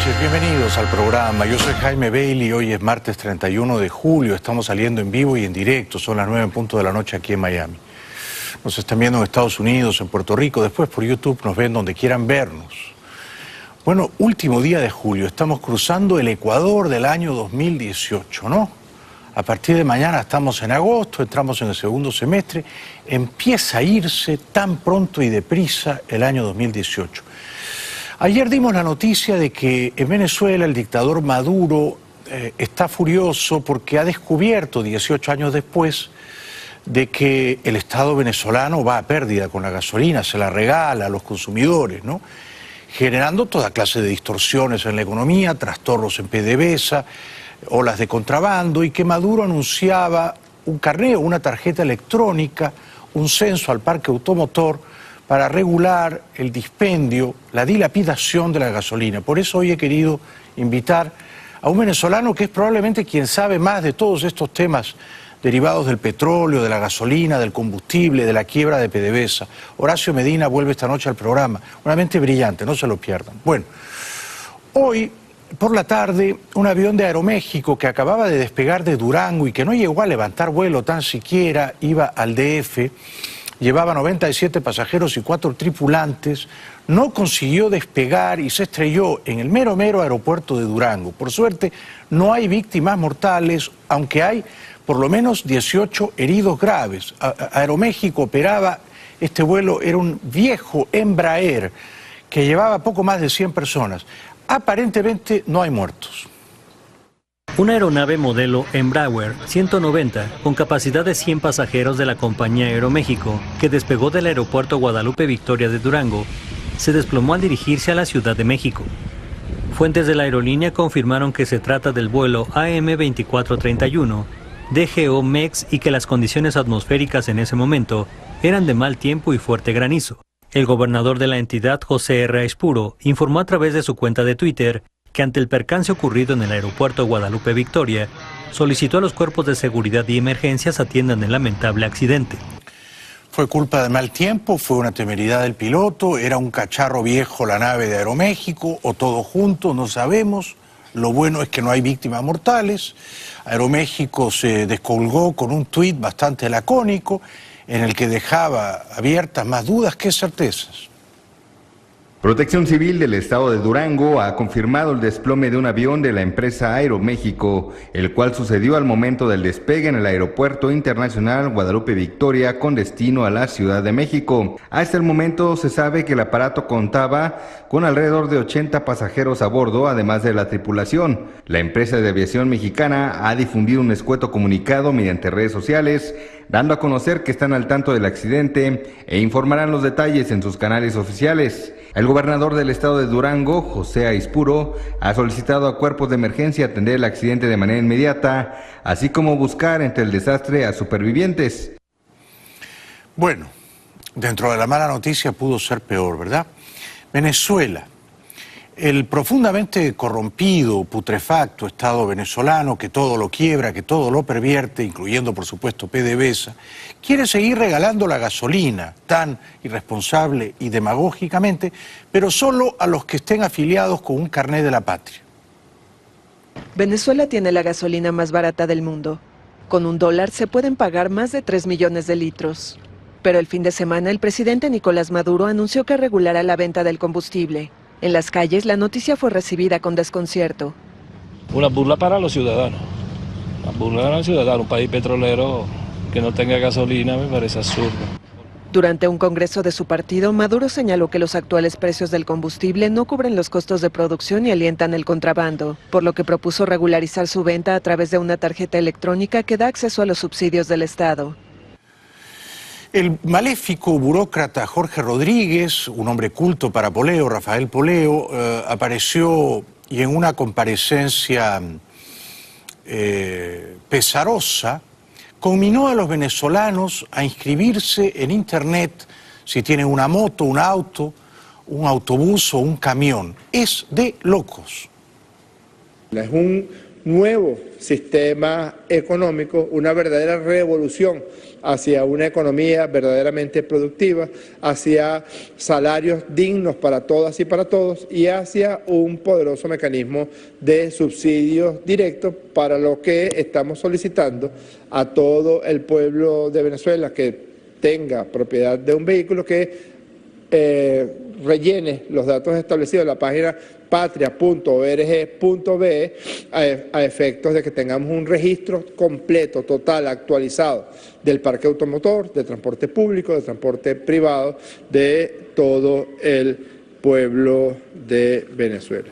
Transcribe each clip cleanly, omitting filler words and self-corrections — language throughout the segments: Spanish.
noches, bienvenidos al programa. Yo soy Jaime Bailey, hoy es martes 31 de julio, estamos saliendo en vivo y en directo, son las 9 en punto de la noche aquí en Miami. Nos están viendo en Estados Unidos, en Puerto Rico, después por YouTube nos ven donde quieran vernos. Bueno, último día de julio, estamos cruzando el Ecuador del año 2018, ¿no? A partir de mañana estamos en agosto, entramos en el segundo semestre, empieza a irse tan pronto y deprisa el año 2018. Ayer dimos la noticia de que en Venezuela el dictador Maduro está furioso porque ha descubierto 18 años después de que el Estado venezolano va a pérdida con la gasolina, se la regala a los consumidores, ¿no? Generando toda clase de distorsiones en la economía, trastornos en PDVSA, olas de contrabando, y que Maduro anunciaba un carneo, una tarjeta electrónica, un censo al parque automotor para regular el dispendio, la dilapidación de la gasolina. Por eso hoy he querido invitar a un venezolano que es probablemente quien sabe más de todos estos temas derivados del petróleo, de la gasolina, del combustible, de la quiebra de PDVSA. Horacio Medina vuelve esta noche al programa. Una mente brillante, no se lo pierdan. Bueno, hoy por la tarde un avión de Aeroméxico que acababa de despegar de Durango y que no llegó a levantar vuelo tan siquiera, iba al DF, llevaba 97 pasajeros y 4 tripulantes, no consiguió despegar y se estrelló en el mero aeropuerto de Durango. Por suerte no hay víctimas mortales, aunque hay por lo menos 18 heridos graves. Aeroméxico operaba este vuelo, era un viejo Embraer que llevaba poco más de 100 personas. Aparentemente no hay muertos. Una aeronave modelo Embraer 190 con capacidad de 100 pasajeros de la compañía Aeroméxico, que despegó del aeropuerto Guadalupe Victoria de Durango, se desplomó al dirigirse a la Ciudad de México. Fuentes de la aerolínea confirmaron que se trata del vuelo AM2431 DGO MEX y que las condiciones atmosféricas en ese momento eran de mal tiempo y fuerte granizo. El gobernador de la entidad, José R. Aispuro, informó a través de su cuenta de Twitter que ante el percance ocurrido en el aeropuerto Guadalupe Victoria, solicitó a los cuerpos de seguridad y emergencias atiendan el lamentable accidente. ¿Fue culpa de mal tiempo? ¿Fue una temeridad del piloto? ¿Era un cacharro viejo la nave de Aeroméxico? ¿O todo junto? No sabemos. Lo bueno es que no hay víctimas mortales. Aeroméxico se descolgó con un tuit bastante lacónico en el que dejaba abiertas más dudas que certezas. Protección Civil del estado de Durango ha confirmado el desplome de un avión de la empresa Aeroméxico, el cual sucedió al momento del despegue en el aeropuerto internacional Guadalupe Victoria con destino a la Ciudad de México. Hasta el momento se sabe que el aparato contaba con alrededor de 80 pasajeros a bordo, además de la tripulación. La empresa de aviación mexicana ha difundido un escueto comunicado mediante redes sociales, dando a conocer que están al tanto del accidente e informarán los detalles en sus canales oficiales. El gobernador del estado de Durango, José Aispuro, ha solicitado a cuerpos de emergencia atender el accidente de manera inmediata, así como buscar entre el desastre a supervivientes. Bueno, dentro de la mala noticia pudo ser peor, ¿verdad? Venezuela. El profundamente corrompido, putrefacto Estado venezolano, que todo lo quiebra, que todo lo pervierte, incluyendo por supuesto PDVSA, quiere seguir regalando la gasolina tan irresponsable y demagógicamente, pero solo a los que estén afiliados con un carné de la patria. Venezuela tiene la gasolina más barata del mundo. Con $1 se pueden pagar más de 3 millones de litros. Pero el fin de semana el presidente Nicolás Maduro anunció que regulará la venta del combustible. En las calles, la noticia fue recibida con desconcierto. Una burla para los ciudadanos. Una burla para los ciudadanos. Un país petrolero que no tenga gasolina me parece absurdo. Durante un congreso de su partido, Maduro señaló que los actuales precios del combustible no cubren los costos de producción y alientan el contrabando, por lo que propuso regularizar su venta a través de una tarjeta electrónica que da acceso a los subsidios del Estado. El maléfico burócrata Jorge Rodríguez, un hombre culto para Poleo, Rafael Poleo, apareció y en una comparecencia pesarosa conminó a los venezolanos a inscribirse en internet si tienen una moto, un auto, un autobús o un camión. Es de locos. Es un nuevo sistema económico, una verdadera revolución hacia una economía verdaderamente productiva, hacia salarios dignos para todas y para todos y hacia un poderoso mecanismo de subsidios directos para lo que estamos solicitando a todo el pueblo de Venezuela que tenga propiedad de un vehículo que rellene los datos establecidos en la página patria.org.be a efectos de que tengamos un registro completo, total, actualizado del parque automotor, de transporte público, de transporte privado, de todo el pueblo de Venezuela.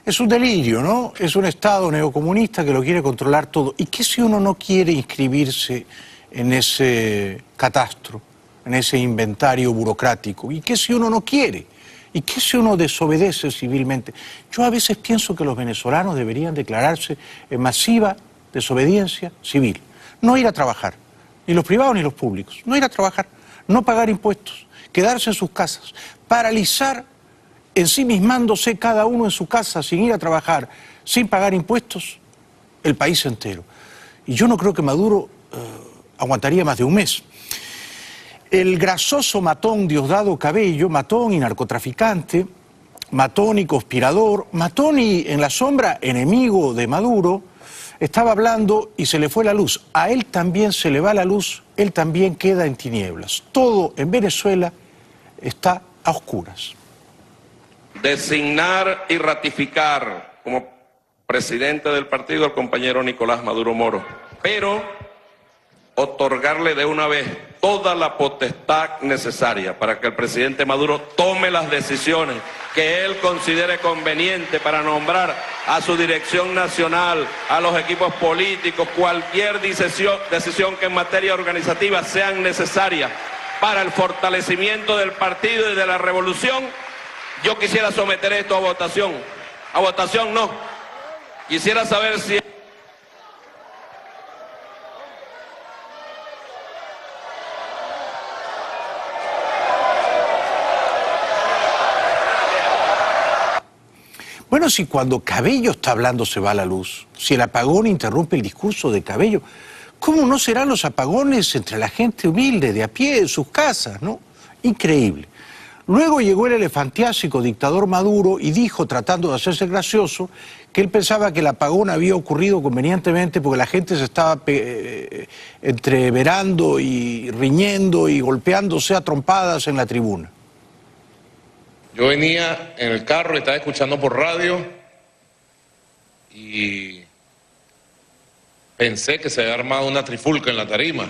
Es un delirio, ¿no? Es un Estado neocomunista que lo quiere controlar todo. ¿Y qué si uno no quiere inscribirse en ese catastro, en ese inventario burocrático? ¿Y qué si uno no quiere? ¿Y qué si uno desobedece civilmente? Yo a veces pienso que los venezolanos deberían declararse en masiva desobediencia civil. No ir a trabajar, ni los privados ni los públicos. No ir a trabajar, no pagar impuestos, quedarse en sus casas, paralizar, ensimismándose cada uno en su casa sin ir a trabajar, sin pagar impuestos, el país entero. Y yo no creo que Maduro aguantaría más de un mes. El grasoso matón Diosdado Cabello, matón y narcotraficante, matón y conspirador, matón y en la sombra enemigo de Maduro, estaba hablando y se le fue la luz. A él también se le va la luz, él también queda en tinieblas. Todo en Venezuela está a oscuras. Designar y ratificar como presidente del partido al compañero Nicolás Maduro Moro, pero otorgarle de una vez toda la potestad necesaria para que el presidente Maduro tome las decisiones que él considere conveniente para nombrar a su dirección nacional, a los equipos políticos, cualquier decisión que en materia organizativa sean necesarias para el fortalecimiento del partido y de la revolución. Yo quisiera someter esto a votación. A votación no. Quisiera saber si... Bueno, si cuando Cabello está hablando se va la luz, si el apagón interrumpe el discurso de Cabello, ¿cómo no serán los apagones entre la gente humilde, de a pie, en sus casas, no? Increíble. Luego llegó el elefantiásico dictador Maduro y dijo, tratando de hacerse gracioso, que él pensaba que el apagón había ocurrido convenientemente porque la gente se estaba entreverando y riñendo y golpeándose a trompadas en la tribuna. Yo venía en el carro y estaba escuchando por radio y pensé que se había armado una trifulca en la tarima.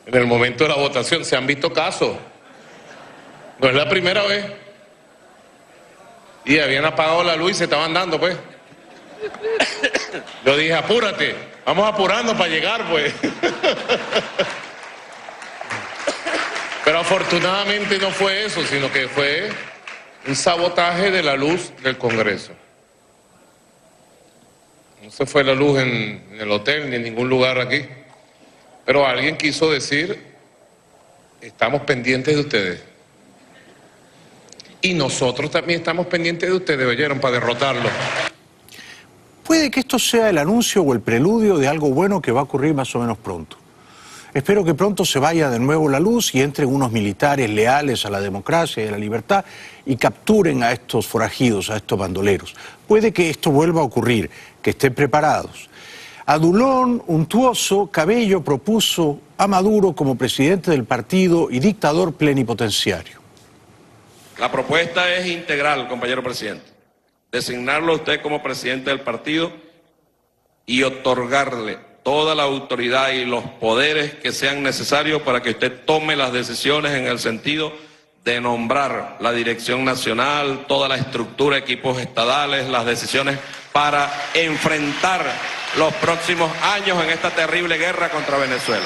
En el momento de la votación se han visto casos. No es la primera vez. Y habían apagado la luz y se estaban dando, pues. Yo dije, apúrate, vamos apurando para llegar, pues. Pero afortunadamente no fue eso, sino que fue un sabotaje de la luz del Congreso. No se fue la luz en el hotel ni en ningún lugar aquí. Pero alguien quiso decir, estamos pendientes de ustedes. Y nosotros también estamos pendientes de ustedes, oyeron, para derrotarlo. Puede que esto sea el anuncio o el preludio de algo bueno que va a ocurrir más o menos pronto. Espero que pronto se vaya de nuevo la luz y entren unos militares leales a la democracia y a la libertad y capturen a estos forajidos, a estos bandoleros. Puede que esto vuelva a ocurrir, que estén preparados. Adulón, untuoso, Cabello propuso a Maduro como presidente del partido y dictador plenipotenciario. La propuesta es integral, compañero presidente. Designarlo a usted como presidente del partido y otorgarle toda la autoridad y los poderes que sean necesarios para que usted tome las decisiones en el sentido de nombrar la dirección nacional, toda la estructura, equipos estadales, las decisiones para enfrentar los próximos años en esta terrible guerra contra Venezuela.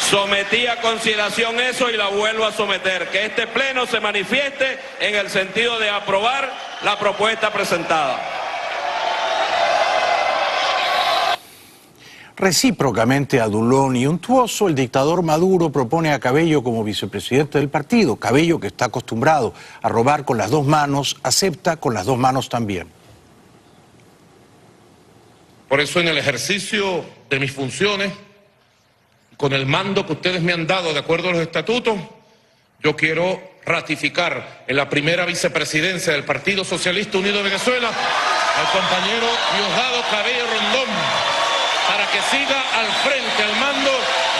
Sometí a consideración eso y la vuelvo a someter, que este pleno se manifieste en el sentido de aprobar la propuesta presentada. Recíprocamente adulón y untuoso, el dictador Maduro propone a Cabello como vicepresidente del partido. Cabello, que está acostumbrado a robar con las dos manos, acepta con las dos manos también. Por eso, en el ejercicio de mis funciones, con el mando que ustedes me han dado de acuerdo a los estatutos, yo quiero ratificar en la primera vicepresidencia del Partido Socialista Unido de Venezuela al compañero Diosdado Cabello Rondón, para que siga al frente, al mando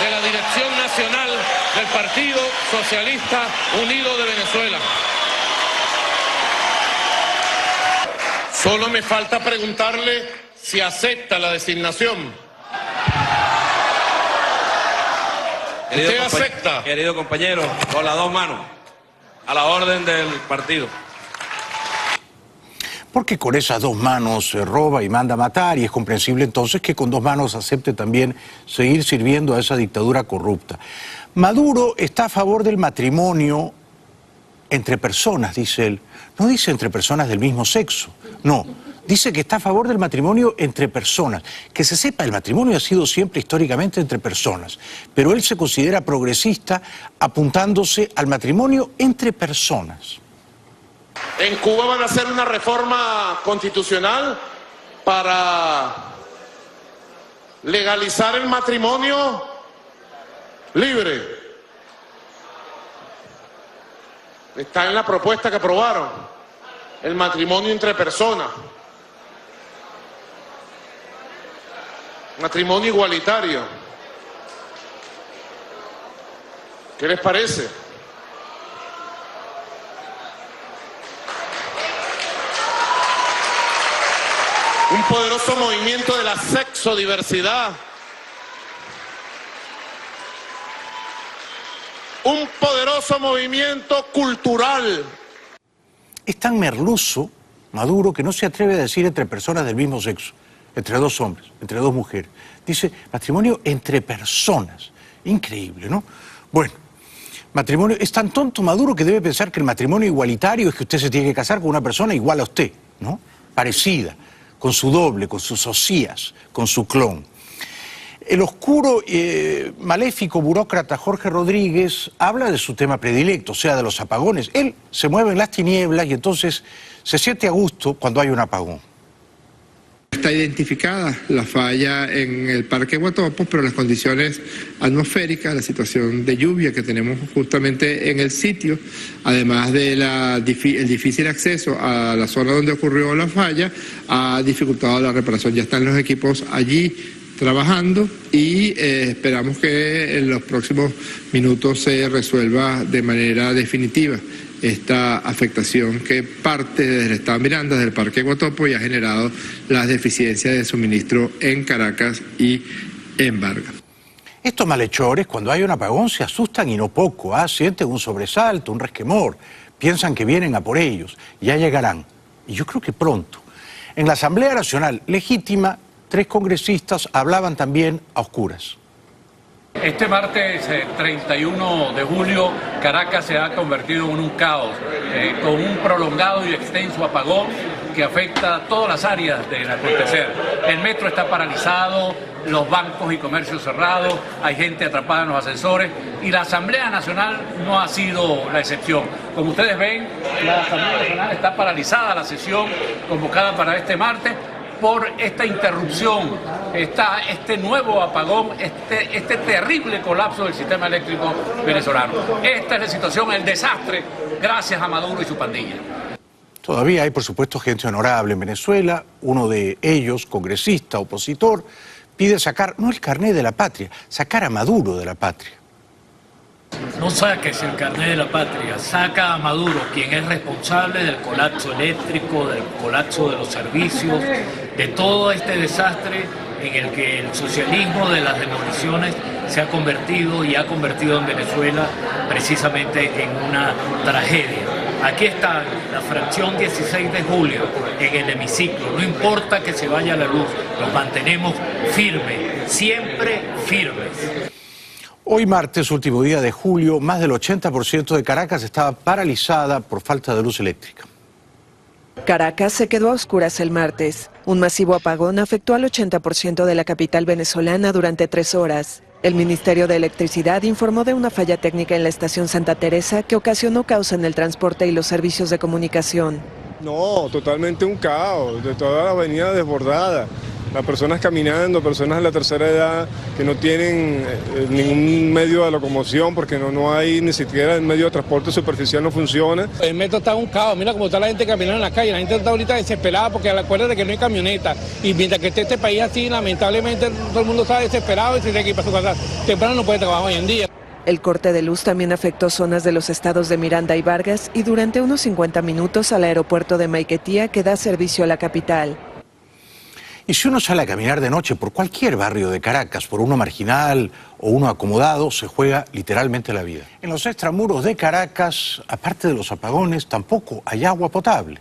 de la Dirección Nacional del Partido Socialista Unido de Venezuela. Solo me falta preguntarle si acepta la designación. ¿Usted acepta? Querido compañero, con las dos manos, a la orden del partido. Porque con esas dos manos se roba y manda a matar, y es comprensible entonces que con dos manos acepte también seguir sirviendo a esa dictadura corrupta. Maduro está a favor del matrimonio entre personas, dice él. No dice entre personas del mismo sexo, no. Dice que está a favor del matrimonio entre personas. Que se sepa, el matrimonio ha sido siempre históricamente entre personas, pero él se considera progresista apuntándose al matrimonio entre personas. En Cuba van a hacer una reforma constitucional para legalizar el matrimonio libre. Está en la propuesta que aprobaron, el matrimonio entre personas. Matrimonio igualitario. ¿Qué les parece? Un poderoso movimiento de la sexodiversidad. Un poderoso movimiento cultural. Es tan merluzo, Maduro, que no se atreve a decir entre personas del mismo sexo, entre dos hombres, entre dos mujeres. Dice matrimonio entre personas. Increíble, ¿no? Bueno, matrimonio... Es tan tonto Maduro que debe pensar que el matrimonio igualitario es que usted se tiene que casar con una persona igual a usted, ¿no? Parecida, con su doble, con sus socias, con su clon. El oscuro, maléfico burócrata Jorge Rodríguez habla de su tema predilecto, o sea, de los apagones. Él se mueve en las tinieblas y entonces se siente a gusto cuando hay un apagón. Está identificada la falla en el Parque Guatopo, pero las condiciones atmosféricas, la situación de lluvia que tenemos justamente en el sitio, además de el difícil acceso a la zona donde ocurrió la falla, ha dificultado la reparación. Ya están los equipos allí trabajando y esperamos que en los próximos minutos se resuelva de manera definitiva esta afectación que parte desde el Estado Miranda, desde el Parque Guatopo, y ha generado las deficiencias de suministro en Caracas y en Vargas. Estos malhechores, cuando hay un apagón, se asustan y no poco, sienten un sobresalto, un resquemor, piensan que vienen a por ellos, ya llegarán, y yo creo que pronto. En la Asamblea Nacional Legítima, 3 congresistas hablaban también a oscuras. Este martes 31 de julio, Caracas se ha convertido en un caos, con un prolongado y extenso apagón que afecta a todas las áreas del acontecer. El metro está paralizado, los bancos y comercios cerrados, hay gente atrapada en los ascensores y la Asamblea Nacional no ha sido la excepción. Como ustedes ven, la Asamblea Nacional está paralizada, la sesión convocada para este martes, por esta interrupción, este nuevo apagón, este terrible colapso del sistema eléctrico venezolano. Esta es la situación, el desastre, gracias a Maduro y su pandilla. Todavía hay, por supuesto, gente honorable en Venezuela. Uno de ellos, congresista, opositor, pide sacar, no el carnet de la patria, sacar a Maduro de la patria. No saques el carnet de la patria, saca a Maduro, quien es responsable del colapso eléctrico, del colapso de los servicios, de todo este desastre en el que el socialismo de las demoliciones se ha convertido y ha convertido en Venezuela precisamente en una tragedia. Aquí está la fracción 16 de julio en el hemiciclo, no importa que se vaya la luz, nos mantenemos firmes, siempre firmes. Hoy martes, último día de julio, más del 80% de Caracas estaba paralizada por falta de luz eléctrica. Caracas se quedó a oscuras el martes. Un masivo apagón afectó al 80% de la capital venezolana durante 3 horas. El Ministerio de Electricidad informó de una falla técnica en la estación Santa Teresa que ocasionó caos en el transporte y los servicios de comunicación. No, totalmente un caos, de toda la avenida desbordada. Las personas caminando, personas de la tercera edad que no tienen ningún medio de locomoción porque no hay ni siquiera el medio de transporte superficial, no funciona. El metro está un caos, mira cómo está la gente caminando en la calle, la gente está ahorita desesperada porque acuérdate que no hay camioneta y mientras que esté este país así, lamentablemente todo el mundo está desesperado y se tiene que ir para su casa. Temprano no puede trabajar hoy en día. El corte de luz también afectó zonas de los estados de Miranda y Vargas y durante unos 50 minutos al aeropuerto de Maiquetía que da servicio a la capital. Y si uno sale a caminar de noche por cualquier barrio de Caracas, por uno marginal o uno acomodado, se juega literalmente la vida. En los extramuros de Caracas, aparte de los apagones, tampoco hay agua potable.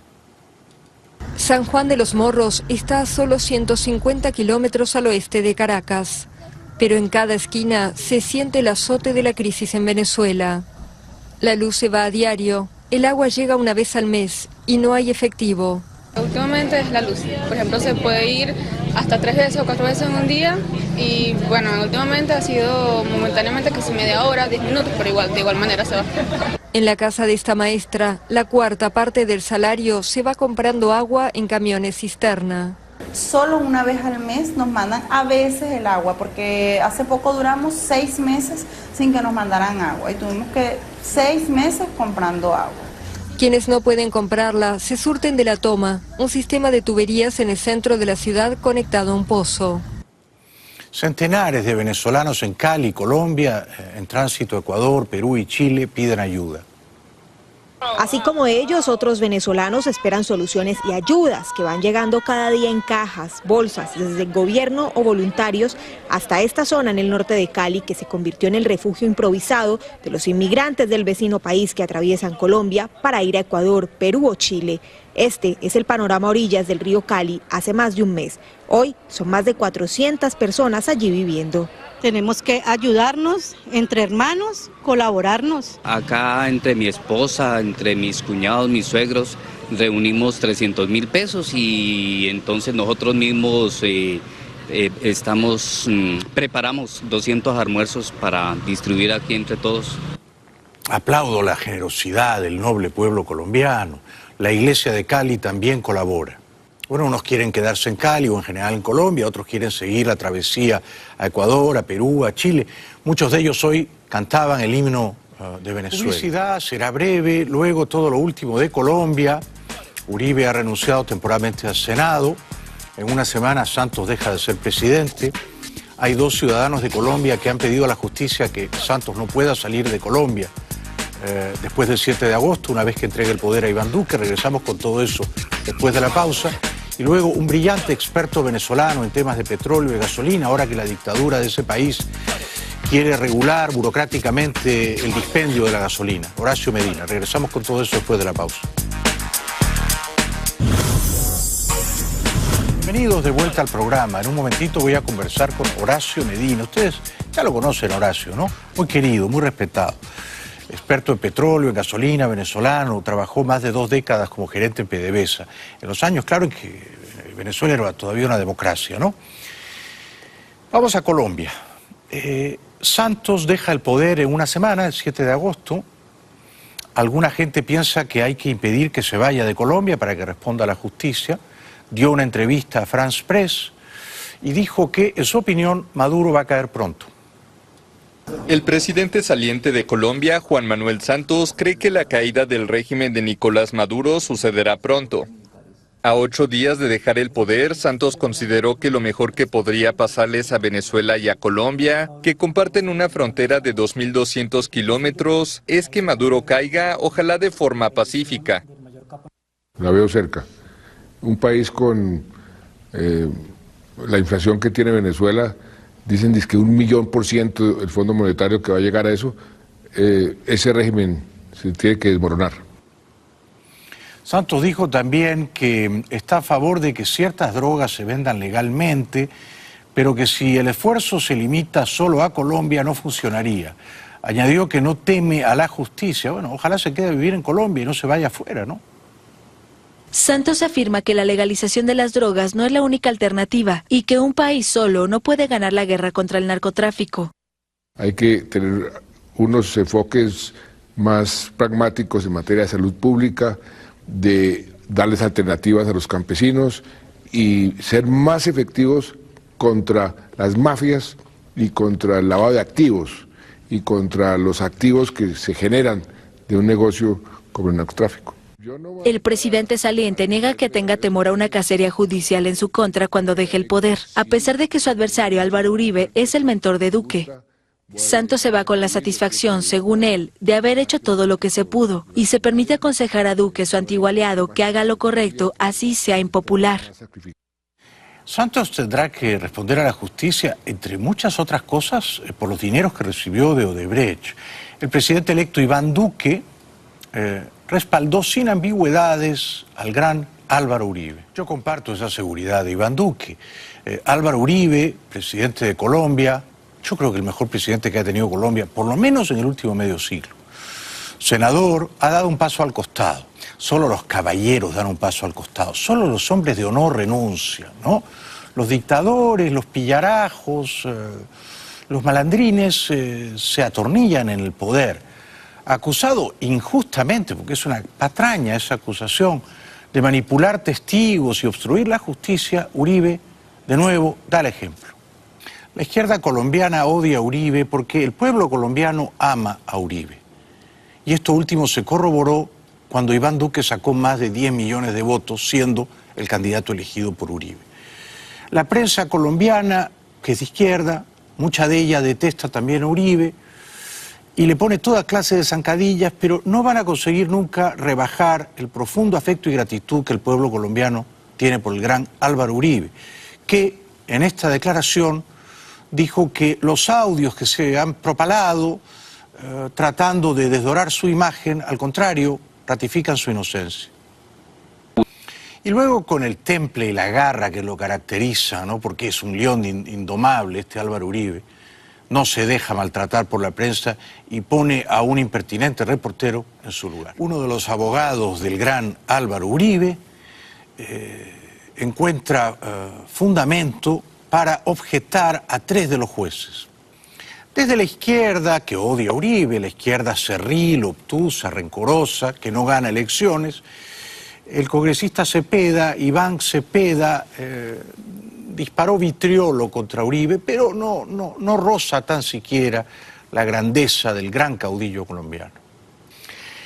San Juan de los Morros está a solo 150 kilómetros al oeste de Caracas, pero en cada esquina se siente el azote de la crisis en Venezuela. La luz se va a diario, el agua llega una vez al mes y no hay efectivo. Últimamente es la luz, por ejemplo se puede ir hasta 3 veces o 4 veces en un día y bueno, últimamente ha sido momentáneamente casi media hora, 10 minutos, pero de igual manera se va. En la casa de esta maestra, la cuarta parte del salario se va comprando agua en camiones cisterna. Solo una vez al mes nos mandan a veces el agua, porque hace poco duramos 6 meses sin que nos mandaran agua y tuvimos que 6 meses comprando agua. Quienes no pueden comprarla se surten de la toma, un sistema de tuberías en el centro de la ciudad conectado a un pozo. Centenares de venezolanos en Cali, Colombia, en tránsito a Ecuador, Perú y Chile piden ayuda. Así como ellos, otros venezolanos esperan soluciones y ayudas que van llegando cada día en cajas, bolsas, desde el gobierno o voluntarios hasta esta zona en el norte de Cali que se convirtió en el refugio improvisado de los inmigrantes del vecino país que atraviesan Colombia para ir a Ecuador, Perú o Chile. Este es el panorama a orillas del río Cali hace más de un mes. Hoy son más de 400 personas allí viviendo. Tenemos que ayudarnos entre hermanos, colaborarnos. Acá entre mi esposa, entre mis cuñados, mis suegros, reunimos 300.000 pesos y entonces nosotros mismos preparamos 200 almuerzos para distribuir aquí entre todos. Aplaudo la generosidad del noble pueblo colombiano. La iglesia de Cali también colabora. Bueno, unos quieren quedarse en Cali o en general en Colombia, otros quieren seguir la travesía a Ecuador, a Perú, a Chile. Muchos de ellos hoy cantaban el himno de Venezuela. La publicidad será breve, luego todo lo último de Colombia. Uribe ha renunciado temporalmente al Senado. En una semana Santos deja de ser presidente. Hay 2 ciudadanos de Colombia que han pedido a la justicia que Santos no pueda salir de Colombia después del 7 de agosto, una vez que entregue el poder a Iván Duque. Regresamos con todo eso después de la pausa. Y luego un brillante experto venezolano en temas de petróleo y gasolina, ahora que la dictadura de ese país quiere regular burocráticamente el dispendio de la gasolina. Horacio Medina. Regresamos con todo eso después de la pausa. Bienvenidos de vuelta al programa. En un momentito voy a conversar con Horacio Medina. Ustedes ya lo conocen, Horacio, ¿no? Muy querido, muy respetado. Experto en petróleo, en gasolina, venezolano, trabajó más de 2 décadas como gerente en PDVSA. En los años, claro, en que Venezuela era todavía una democracia, ¿no? Vamos a Colombia. Santos deja el poder en una semana, el 7 de agosto. Alguna gente piensa que hay que impedir que se vaya de Colombia para que responda a la justicia. Dio una entrevista a France Press y dijo que, en su opinión, Maduro va a caer pronto. El presidente saliente de Colombia, Juan Manuel Santos, cree que la caída del régimen de Nicolás Maduro sucederá pronto. A 8 días de dejar el poder, Santos consideró que lo mejor que podría pasarles a Venezuela y a Colombia, que comparten una frontera de 2.200 kilómetros, es que Maduro caiga, ojalá de forma pacífica. La veo cerca. Un país con la inflación que tiene Venezuela, dicen que 1.000.000% el Fondo Monetario que va a llegar a eso, ese régimen se tiene que desmoronar. Santos dijo también que está a favor de que ciertas drogas se vendan legalmente, pero que si el esfuerzo se limita solo a Colombia no funcionaría. Añadió que no teme a la justicia. Bueno, ojalá se quede a vivir en Colombia y no se vaya afuera, ¿no? Santos afirma que la legalización de las drogas no es la única alternativa y que un país solo no puede ganar la guerra contra el narcotráfico. Hay que tener unos enfoques más pragmáticos en materia de salud pública, de darles alternativas a los campesinos y ser más efectivos contra las mafias y contra el lavado de activos y contra los activos que se generan de un negocio como el narcotráfico. El presidente saliente niega que tenga temor a una cacería judicial en su contra cuando deje el poder, a pesar de que su adversario Álvaro Uribe es el mentor de Duque. Santos se va con la satisfacción, según él, de haber hecho todo lo que se pudo y se permite aconsejar a Duque, su antiguo aliado, que haga lo correcto, así sea impopular. Santos tendrá que responder a la justicia, entre muchas otras cosas, por los dineros que recibió de Odebrecht. El presidente electo Iván Duque respaldó sin ambigüedades al gran Álvaro Uribe. Yo comparto esa seguridad de Iván Duque. Álvaro Uribe, presidente de Colombia, yo creo que el mejor presidente que ha tenido Colombia, por lo menos en el último medio siglo. Senador, ha dado un paso al costado. Solo los caballeros dan un paso al costado. Solo los hombres de honor renuncian, ¿no? Los dictadores, los pillarajos, los malandrines se atornillan en el poder. Acusado injustamente, porque es una patraña esa acusación, de manipular testigos y obstruir la justicia, Uribe, de nuevo, da el ejemplo. La izquierda colombiana odia a Uribe porque el pueblo colombiano ama a Uribe. Y esto último se corroboró cuando Iván Duque sacó más de 10 millones de votos siendo el candidato elegido por Uribe. La prensa colombiana, que es de izquierda, mucha de ella detesta también a Uribe y le pone toda clase de zancadillas, pero no van a conseguir nunca rebajar el profundo afecto y gratitud que el pueblo colombiano tiene por el gran Álvaro Uribe, que en esta declaración dijo que los audios que se han propalado tratando de desdorar su imagen, al contrario, ratifican su inocencia. Y luego con el temple y la garra que lo caracteriza, ¿no? Porque es un león indomable este Álvaro Uribe, no se deja maltratar por la prensa y pone a un impertinente reportero en su lugar. Uno de los abogados del gran Álvaro Uribe encuentra fundamento para objetar a 3 de los jueces. Desde la izquierda, que odia a Uribe, la izquierda cerril, obtusa, rencorosa, que no gana elecciones, el congresista Cepeda, Iván Cepeda, disparó vitriolo contra Uribe, pero no roza tan siquiera la grandeza del gran caudillo colombiano.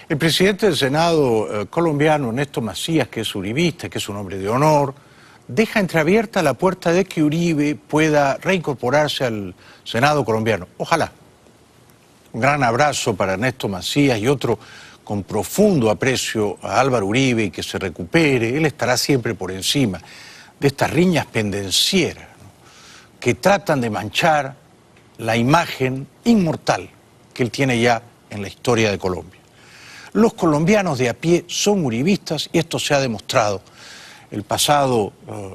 El presidente del Senado colombiano, Ernesto Macías, que es uribista, que es un hombre de honor, deja entreabierta la puerta de que Uribe pueda reincorporarse al Senado colombiano. Ojalá. Un gran abrazo para Ernesto Macías y otro con profundo aprecio a Álvaro Uribe y que se recupere. Él estará siempre por encima de estas riñas pendencieras, ¿no?, que tratan de manchar la imagen inmortal que él tiene ya en la historia de Colombia. Los colombianos de a pie son uribistas y esto se ha demostrado el pasado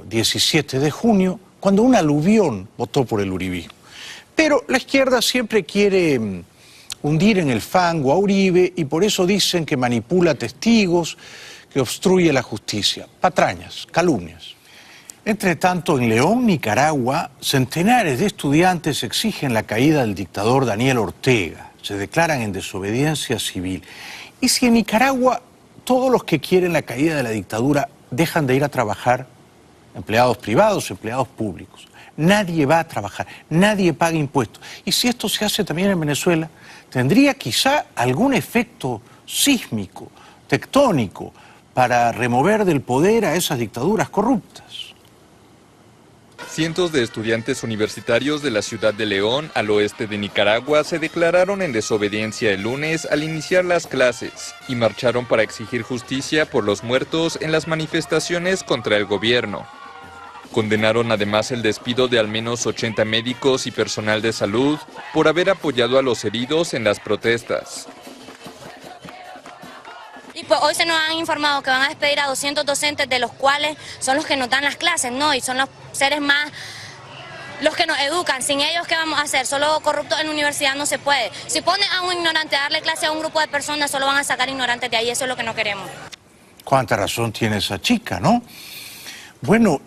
17 de junio, cuando un aluvión votó por el uribismo. Pero la izquierda siempre quiere hundir en el fango a Uribe y por eso dicen que manipula testigos, que obstruye la justicia. Patrañas, calumnias. Entre tanto, en León, Nicaragua, centenares de estudiantes exigen la caída del dictador Daniel Ortega. Se declaran en desobediencia civil. Y si en Nicaragua todos los que quieren la caída de la dictadura dejan de ir a trabajar, empleados privados, empleados públicos, nadie va a trabajar, nadie paga impuestos. Y si esto se hace también en Venezuela, tendría quizá algún efecto sísmico, tectónico, para remover del poder a esas dictaduras corruptas. Cientos de estudiantes universitarios de la ciudad de León, al oeste de Nicaragua, se declararon en desobediencia el lunes al iniciar las clases y marcharon para exigir justicia por los muertos en las manifestaciones contra el gobierno. Condenaron además el despido de al menos 80 médicos y personal de salud por haber apoyado a los heridos en las protestas. Y pues hoy se nos han informado que van a despedir a 200 docentes, de los cuales son los que nos dan las clases, ¿no? Y son los seres más, los que nos educan. Sin ellos, ¿qué vamos a hacer? Solo corruptos en la universidad no se puede. Si ponen a un ignorante a darle clase a un grupo de personas, solo van a sacar ignorantes de ahí. Eso es lo que no queremos. Cuánta razón tiene esa chica, ¿no? Bueno,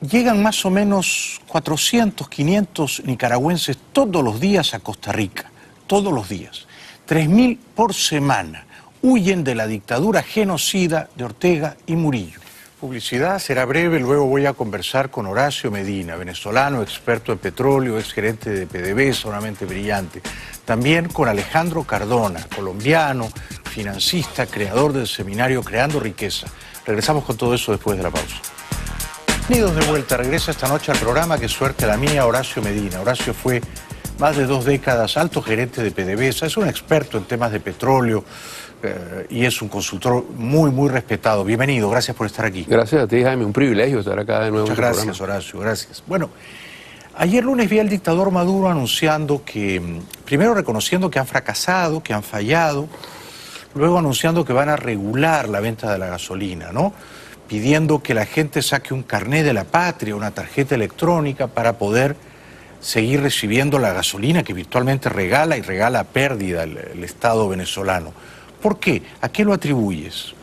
llegan más o menos 400, 500 nicaragüenses todos los días a Costa Rica. Todos los días. 3.000 por semana huyen de la dictadura genocida de Ortega y Murillo. Publicidad será breve, luego voy a conversar con Horacio Medina, venezolano, experto en petróleo, exgerente de PDVSA, una mente brillante. También con Alejandro Cardona, colombiano, financista, creador del seminario Creando Riqueza. Regresamos con todo eso después de la pausa. Bienvenidos de vuelta, regresa esta noche al programa, qué suerte la mía, Horacio Medina. Horacio fue más de 2 décadas alto gerente de PDVSA, es un experto en temas de petróleo, y es un consultor muy respetado. Bienvenido, gracias por estar aquí. Gracias a ti, Jaime, un privilegio estar acá de nuevo. Muchas gracias, Horacio, gracias. Bueno, ayer lunes vi al dictador Maduro anunciando que, primero reconociendo que han fracasado, que han fallado, luego anunciando que van a regular la venta de la gasolina, ¿no? Pidiendo que la gente saque un carné de la patria, una tarjeta electrónica para poder seguir recibiendo la gasolina que virtualmente regala y regala a pérdida el Estado venezolano. ¿Por qué? ¿A qué lo atribuyes?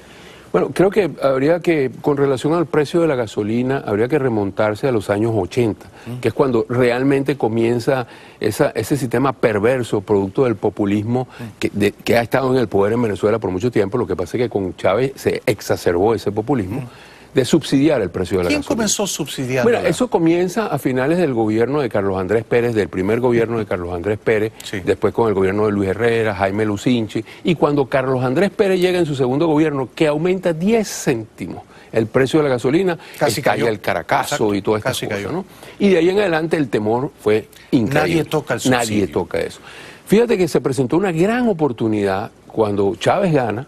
Bueno, creo que habría que, con relación al precio de la gasolina, habría que remontarse a los años 80, que es cuando realmente comienza ese sistema perverso, producto del populismo, que ha estado en el poder en Venezuela por mucho tiempo. Lo que pasa es que con Chávez se exacerbó ese populismo. De subsidiar el precio de la gasolina. ¿Quién comenzó subsidiando? Mira, eso comienza a finales del gobierno de Carlos Andrés Pérez, del primer gobierno de Carlos Andrés Pérez, después con el gobierno de Luis Herrera, Jaime Lucinchi, y cuando Carlos Andrés Pérez llega en su segundo gobierno, que aumenta 10 céntimos el precio de la gasolina, estalla el Caracazo y todas estas cosas, ¿no? Y de ahí en adelante el temor fue increíble. Nadie toca el subsidio. Nadie toca eso. Fíjate que se presentó una gran oportunidad cuando Chávez gana,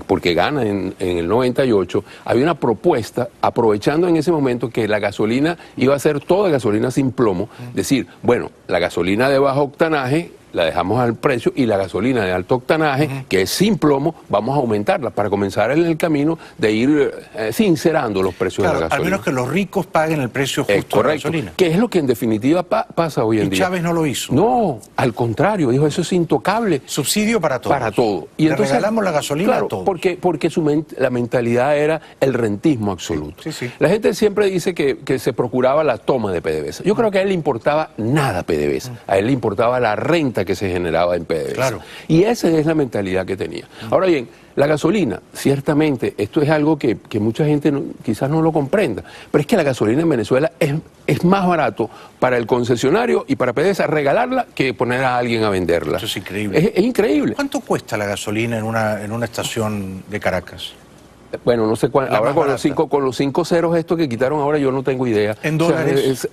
porque gana en el 98, había una propuesta, aprovechando en ese momento que la gasolina iba a ser toda gasolina sin plomo, decir, bueno, la gasolina de bajo octanaje la dejamos al precio y la gasolina de alto octanaje, que es sin plomo, vamos a aumentarla para comenzar en el camino de ir sincerando los precios de la gasolina. Al menos que los ricos paguen el precio justo de la gasolina. Que es lo que en definitiva pasa hoy en día. Y Chávez no lo hizo. No, al contrario, dijo, eso es intocable. Subsidio para todos. Para todo. Y entonces regalamos la gasolina a todos. Porque la mentalidad era el rentismo absoluto. La gente siempre dice que se procuraba la toma de PDVSA. Yo creo que a él le importaba nada PDVSA. A él le importaba la renta que se generaba en PDVSA. Claro. Y esa es la mentalidad que tenía. Ahora bien, la gasolina, ciertamente, esto es algo que mucha gente quizás no lo comprenda, pero es que la gasolina en Venezuela es más barato para el concesionario y para PDVSA regalarla que poner a alguien a venderla. Eso es increíble. Es increíble. ¿Cuánto cuesta la gasolina en una estación de Caracas? Bueno, no sé cuánto. Ahora con los 5 ceros estos que quitaron ahora yo no tengo idea. ¿En dólares?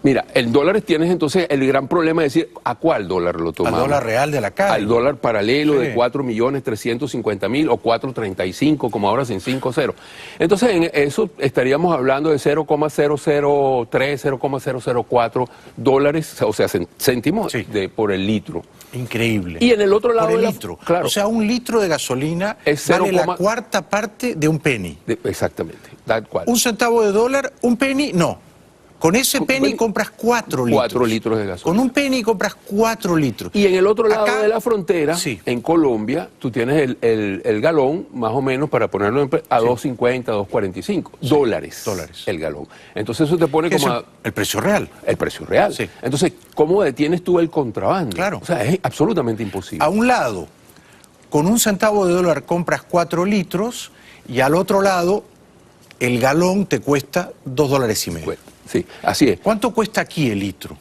Mira, el dólar tienes entonces el gran problema de decir ¿a cuál dólar lo tomamos? Al dólar real de la calle. Al dólar paralelo de 4.350.000 o 4.35 como ahora sin 5 ceros. Entonces en eso estaríamos hablando de 0,003, 0,004 dólares, o sea, céntimos por el litro. Increíble. Y en el otro lado por el litro. Claro. O sea, un litro de gasolina vale la cuarta parte de un penny. Exactamente, tal cual. Un centavo de dólar, un penny, no. Con ese penny compras 4 litros. 4 litros de gasolina. Con un penny compras 4 litros. Y en el otro lado de la frontera, en Colombia, tú tienes el galón, más o menos, para ponerlo a 2.50, 2.45 dólares. El galón. Entonces eso te pone como... el precio real. El precio real. Sí. Entonces, ¿cómo detienes tú el contrabando? Claro. O sea, es absolutamente imposible. A un lado, con un centavo de dólar compras 4 litros y al otro lado, el galón te cuesta $2.50. Bueno. Sí, así es. ¿Cuánto cuesta aquí el litro?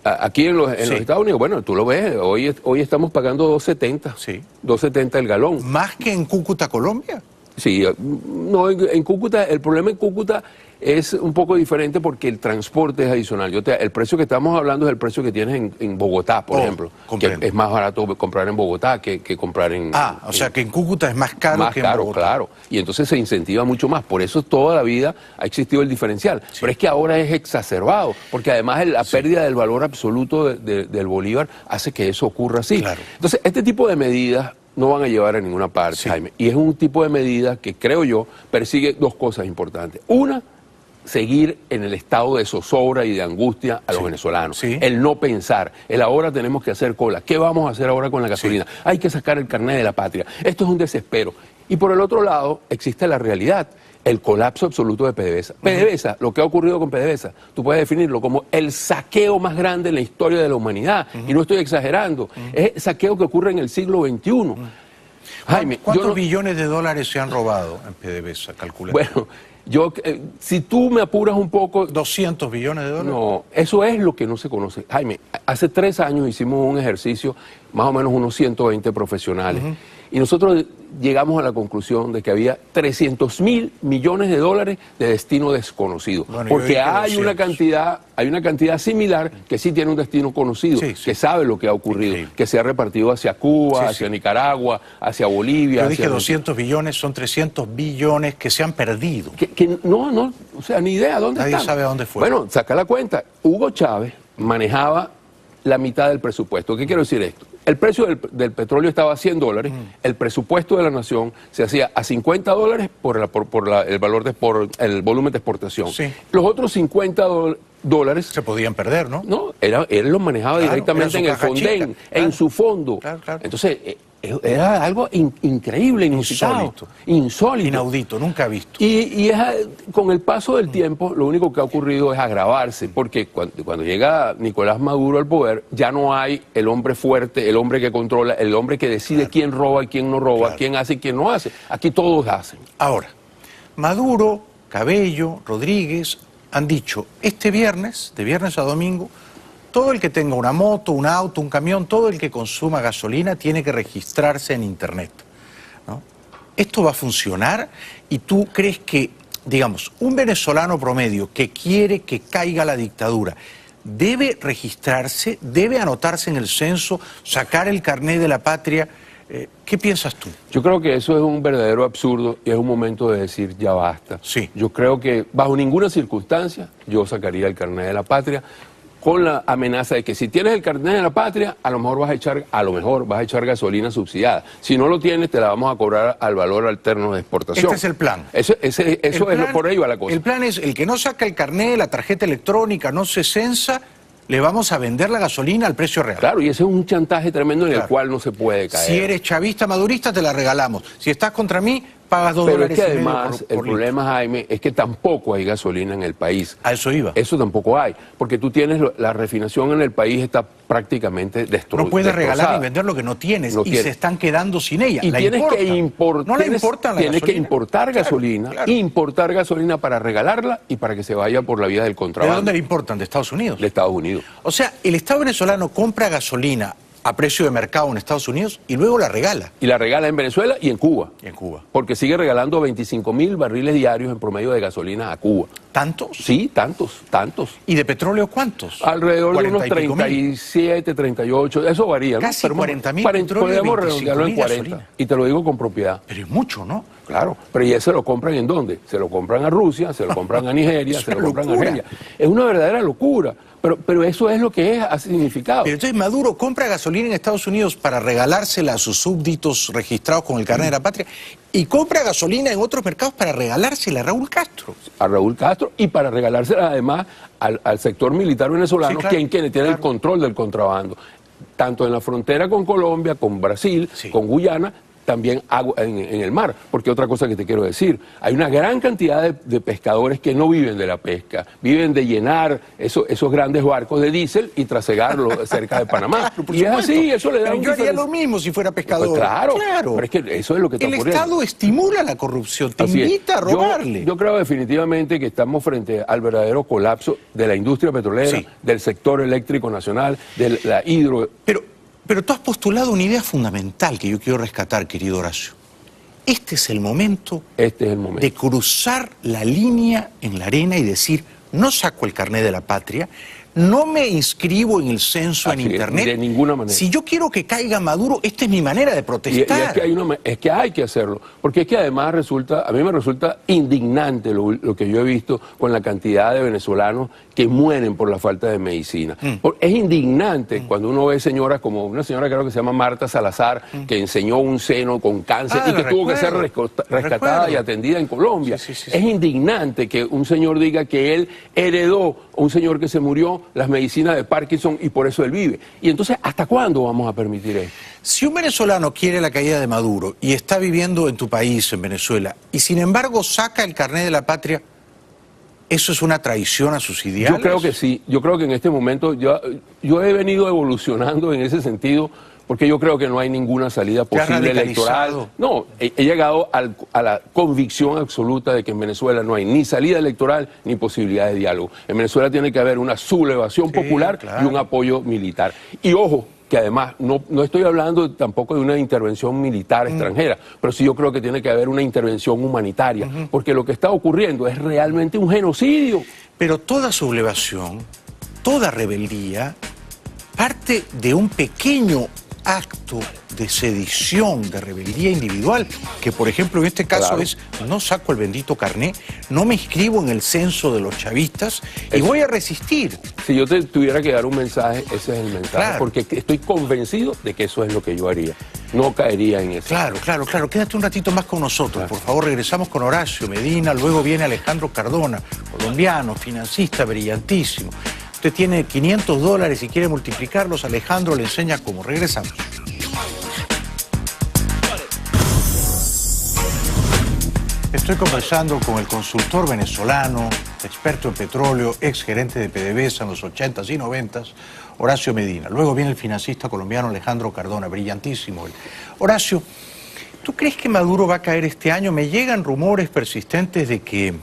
Aquí en los Estados Unidos, bueno, tú lo ves, hoy estamos pagando 2.70. Sí. 2.70 el galón. ¿Más que en Cúcuta, Colombia? Sí, no, en Cúcuta, el problema en Cúcuta es un poco diferente porque el transporte es adicional. El precio que estamos hablando es el precio que tienes en Bogotá, por ejemplo. Comprendo. Que es más barato comprar en Bogotá que comprar en... o sea que en Cúcuta es más caro que en Bogotá. Claro. Y entonces se incentiva mucho más. Por eso toda la vida ha existido el diferencial. Sí. Pero es que ahora es exacerbado, porque además la pérdida del valor absoluto del bolívar hace que eso ocurra así. Claro. Entonces, este tipo de medidas no van a llevar a ninguna parte, Jaime. Y es un tipo de medida que, creo yo, persigue 2 cosas importantes. Una, seguir en el estado de zozobra y de angustia a los venezolanos. El no pensar, el ahora tenemos que hacer cola. ¿Qué vamos a hacer ahora con la gasolina? Hay que sacar el carnet de la patria. Esto es un desespero. Y por el otro lado, existe la realidad, el colapso absoluto de PDVSA. PDVSA, lo que ha ocurrido con PDVSA, tú puedes definirlo como el saqueo más grande en la historia de la humanidad. Y no estoy exagerando. Es el saqueo que ocurre en el siglo XXI. Jaime, ¿Cuántos billones de dólares se han robado en PDVSA? Calcula. Bueno, si tú me apuras un poco... ¿200 billones de dólares? No, eso es lo que no se conoce. Jaime, hace 3 años hicimos un ejercicio, más o menos unos 120 profesionales, y nosotros llegamos a la conclusión de que había 300.000 millones de dólares de destino desconocido. Bueno, porque hay una cantidad similar que sí tiene un destino conocido, que sabe lo que ha ocurrido, que se ha repartido hacia Cuba, hacia Nicaragua, hacia Bolivia. Yo dije 200 billones, son 300 billones que se han perdido. No, o sea, ni idea dónde están. Nadie sabe a dónde fue. Bueno, saca la cuenta. Hugo Chávez manejaba la mitad del presupuesto. ¿Qué quiero decir esto? El precio del petróleo estaba a $100, el presupuesto de la nación se hacía a $50 por el volumen de exportación. Los otros $50 se podían perder, ¿no? No, él los manejaba directamente en el Fonden, en su fondo. Entonces, era algo increíble, inusitado, insólito. Inaudito, nunca visto. Y con el paso del tiempo, lo único que ha ocurrido es agravarse, porque cuando llega Nicolás Maduro al poder, ya no hay el hombre fuerte, el hombre que controla, el hombre que decide quién roba y quién no roba, quién hace y quién no hace. Aquí todos hacen. Ahora, Maduro, Cabello, Rodríguez han dicho este viernes, de viernes a domingo, todo el que tenga una moto, un auto, un camión, todo el que consuma gasolina tiene que registrarse en Internet, ¿no? ¿Esto va a funcionar? ¿Y tú crees que, digamos, un venezolano promedio que quiere que caiga la dictadura debe registrarse, debe anotarse en el censo, sacar el carné de la patria? ¿Qué piensas tú? Yo creo que eso es un verdadero absurdo y es un momento de decir ya basta. Yo creo que bajo ninguna circunstancia yo sacaría el carné de la patria, con la amenaza de que si tienes el carnet de la patria, a lo mejor vas a echar gasolina subsidiada. Si no lo tienes, te la vamos a cobrar al valor alterno de exportación. Este es el plan. Eso es por ahí va la cosa. El plan es, el que no saca el carnet, la tarjeta electrónica, no se censa, le vamos a vender la gasolina al precio real. Claro, y ese es un chantaje tremendo en el cual no se puede caer. Si eres chavista, madurista, te la regalamos. Si estás contra mí, pagas $2.50. Pero es que además el problema, Jaime, es que tampoco hay gasolina en el país. A eso iba. Eso tampoco hay, porque tú tienes la refinación en el país está prácticamente destruida. No puedes regalar ni vender lo que no tienes se están quedando sin ella. Y tienes que importar gasolina para regalarla y para que se vaya por la vía del contrabando. ¿De dónde le importan? ¿De Estados Unidos? De Estados Unidos. O sea, el Estado venezolano compra gasolina a precio de mercado en Estados Unidos y luego la regala. Y la regala en Venezuela y en Cuba. Y en Cuba. Porque sigue regalando 25.000 barriles diarios en promedio de gasolina a Cuba. ¿Tantos? Sí, tantos. ¿Y de petróleo cuántos? Alrededor de unos 37, 38, eso varía. Casi 40.000 podríamos redondearlo en 40. Gasolina. Y te lo digo con propiedad. Pero es mucho, ¿no? Claro, pero ¿y eso lo compran en dónde? Se lo compran a Rusia, se lo compran a Nigeria, se lo compran a Argelia. Es una verdadera locura. Pero eso es lo que ha significado. Pero entonces Maduro compra gasolina en Estados Unidos para regalársela a sus súbditos registrados con el carnet de la patria y compra gasolina en otros mercados para regalársela a Raúl Castro. A Raúl Castro y para regalársela además al sector militar venezolano, quien tiene el control del contrabando. Tanto en la frontera con Colombia, con Brasil, con Guyana, también en el mar. Porque otra cosa que te quiero decir, hay una gran cantidad de pescadores que no viven de la pesca, viven de llenar esos grandes barcos de diésel y trasegarlos cerca de Panamá. Claro, y es así, eso le da yo haría lo mismo si fuera pescador. Pues claro, pero es que eso es lo que está ocurriendo. El Estado estimula la corrupción, te invita a robarle. Yo creo definitivamente que estamos frente al verdadero colapso de la industria petrolera, del sector eléctrico nacional, de la hidro... Pero tú has postulado una idea fundamental que yo quiero rescatar, querido Horacio. Este es el momento de cruzar la línea en la arena y decir, no saco el carnet de la patria, no me inscribo en el censo en Internet. De ninguna manera. Si yo quiero que caiga Maduro, esta es mi manera de protestar. Y es que hay que hacerlo, porque es que además a mí me resulta indignante lo que yo he visto con la cantidad de venezolanos que mueren por la falta de medicina. Es indignante cuando uno ve señoras como una señora creo que se llama Marta Salazar, que enseñó un seno con cáncer y que tuvo que ser rescatada y atendida en Colombia. Es indignante que un señor diga que él heredó a un señor que se murió las medicinas de Parkinson y por eso él vive. Y entonces, ¿hasta cuándo vamos a permitir esto? Si un venezolano quiere la caída de Maduro y está viviendo en tu país, en Venezuela, y sin embargo saca el carnet de la patria, ¿eso es una traición a sus ideales? Yo creo que sí. Yo creo que en este momento yo he venido evolucionando en ese sentido porque yo creo que no hay ninguna salida posible electoral. No, he llegado a la convicción absoluta de que en Venezuela no hay ni salida electoral ni posibilidad de diálogo. En Venezuela tiene que haber una sublevación popular y un apoyo militar. Y ojo, que además no estoy hablando tampoco de una intervención militar extranjera, pero sí yo creo que tiene que haber una intervención humanitaria, porque lo que está ocurriendo es realmente un genocidio. Pero toda sublevación, toda rebeldía, parte de un pequeño acto de sedición, de rebeldía individual, que por ejemplo en este caso es, no saco el bendito carné, no me inscribo en el censo de los chavistas y voy a resistir. Si yo te tuviera que dar un mensaje, ese es el mensaje, porque estoy convencido de que eso es lo que yo haría. No caería en eso. Claro. Quédate un ratito más con nosotros, por favor. Regresamos con Horacio Medina, luego viene Alejandro Cardona, colombiano, financista brillantísimo. Usted tiene $500 y quiere multiplicarlos, Alejandro le enseña cómo. Regresamos. Estoy conversando con el consultor venezolano, experto en petróleo, ex gerente de PDVSA en los 80s y 90s, Horacio Medina. Luego viene el financista colombiano Alejandro Cardona, brillantísimo él. Horacio, ¿tú crees que Maduro va a caer este año? Me llegan rumores persistentes de que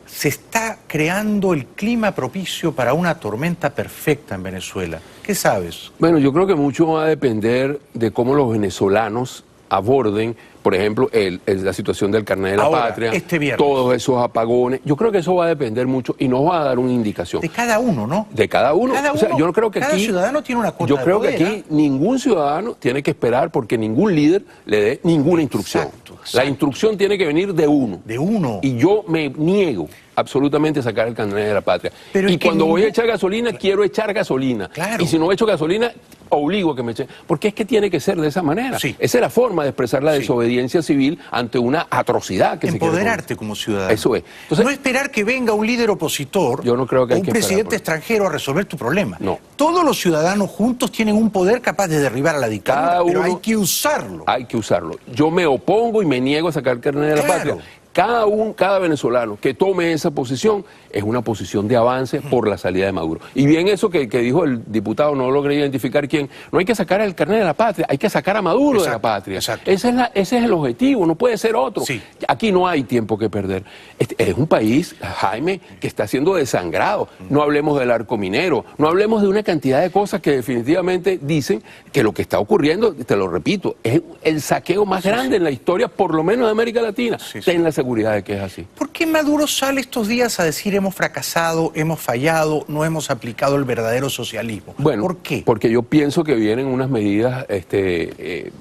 se está creando el clima propicio para una tormenta perfecta en Venezuela. ¿Qué sabes? Bueno, yo creo que mucho va a depender de cómo los venezolanos aborden, por ejemplo, la situación del carnet de la patria, todos esos apagones. Yo creo que eso va a depender mucho y nos va a dar una indicación. De cada uno, ¿no? De cada uno. O sea, yo no creo que cada ciudadano tiene una cuota Yo creo de poder, que aquí ningún ciudadano tiene que esperar porque ningún líder le dé ninguna instrucción. Exacto. La instrucción tiene que venir de uno. De uno. Y yo me niego absolutamente a sacar el carnet de la patria. Pero y cuando voy a echar gasolina, quiero echar gasolina. Claro. Y si no echo gasolina, obligo a que me echen. Porque es que tiene que ser de esa manera. Sí. Esa es la forma de expresar la desobediencia civil ante una atrocidad que empoderarte como ciudadano. Eso es. Entonces, no esperar que venga un líder opositor yo no creo que o un presidente extranjero a resolver tu problema. No. Todos los ciudadanos juntos tienen un poder capaz de derribar a la dictadura, pero hay que usarlo. Hay que usarlo. Yo me opongo y me niego a sacar el carnet de la patria. Cada venezolano que tome esa posición es una posición de avance por la salida de Maduro. Y bien eso que dijo el diputado, no logré identificar quién, no hay que sacar el carnet de la patria, hay que sacar a Maduro de la patria. Ese es el objetivo, no puede ser otro. Sí. Aquí no hay tiempo que perder. Es un país, Jaime, que está siendo desangrado. No hablemos del arco minero, no hablemos de una cantidad de cosas que definitivamente dicen que lo que está ocurriendo, te lo repito, es el saqueo más grande en la historia, por lo menos de América Latina. Ten la seguridad de que es así. ¿Por qué Maduro sale estos días a decir hemos fracasado, hemos fallado, no hemos aplicado el verdadero socialismo? Bueno, ¿por qué? Porque yo pienso que vienen unas medidas que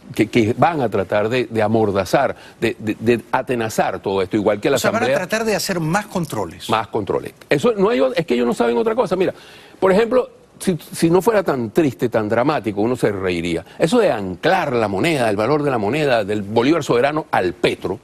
van a tratar de amordazar, de atenazar todo esto, igual que la Asamblea. Van a tratar de hacer más controles. Más controles. Eso no hay, es que ellos no saben otra cosa. Mira, por ejemplo, si no fuera tan triste, tan dramático, uno se reiría. Eso de anclar la moneda, el valor de la moneda, del bolívar soberano al petro,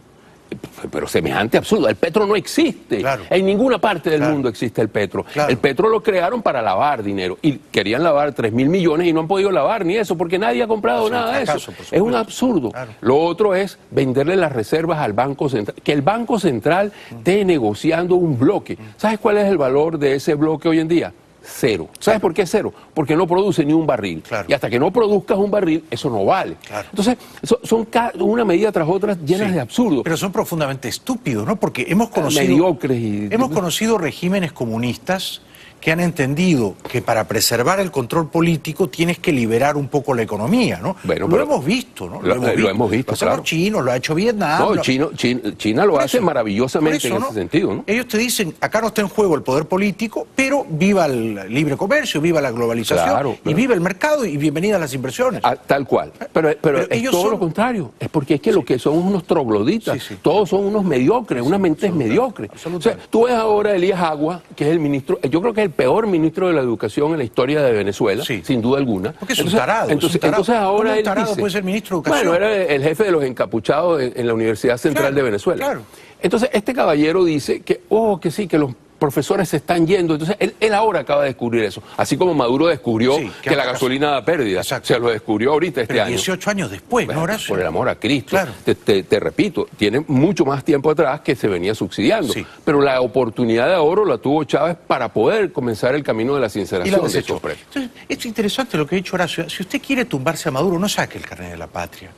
pero semejante absurdo. El petro no existe. Claro. En ninguna parte del mundo existe el petro. Claro. El petro lo crearon para lavar dinero y querían lavar 3.000 millones y no han podido lavar ni eso porque nadie ha comprado nada de eso. Es un absurdo. Claro. Lo otro es venderle las reservas al Banco Central. Que el Banco Central esté negociando un bloque. ¿Sabes cuál es el valor de ese bloque hoy en día? Cero. ¿Sabes por qué cero? Porque no produce ni un barril. Claro. Y hasta que no produzcas un barril, eso no vale. Claro. Entonces, son una medida tras otra llenas de absurdo. Pero son profundamente estúpidos, ¿no? Porque hemos conocido... mediocres hemos conocido regímenes comunistas que han entendido que para preservar el control político tienes que liberar un poco la economía, ¿no? Bueno, lo hemos visto, ¿no? Lo hemos visto, claro. Los chinos, lo ha hecho Vietnam. No, China lo hace maravillosamente en ese sentido, ¿no? Ellos te dicen, acá no está en juego el poder político, pero viva el libre comercio, viva la globalización, y viva el mercado y bienvenida a las inversiones. Tal cual. Pero es todo lo contrario. Es porque es que lo que son unos trogloditas, todos son unos mediocres, unas mentes mediocres. O sea, tú ves ahora a Elías Agua, que es el ministro, yo creo que es el peor ministro de la educación en la historia de Venezuela, sin duda alguna. Porque es un tarado. Entonces ahora él dice, puede ser ministro de educación. Bueno, era el jefe de los encapuchados en la Universidad Central de Venezuela. Claro. Entonces este caballero dice que, que sí, que profesores se están yendo. Entonces, él ahora acaba de descubrir eso. Así como Maduro descubrió que la gasolina da pérdida. Exacto. Se lo descubrió ahorita este año. 18 años después, ¿no, Horacio? Por el amor a Cristo. Claro. Te repito, tiene mucho más tiempo atrás que se venía subsidiando. Sí. Pero la oportunidad de oro la tuvo Chávez para poder comenzar el camino de la sinceración de esos precios. Entonces, es interesante lo que ha dicho Horacio. Si usted quiere tumbarse a Maduro, no saque el carnet de la patria.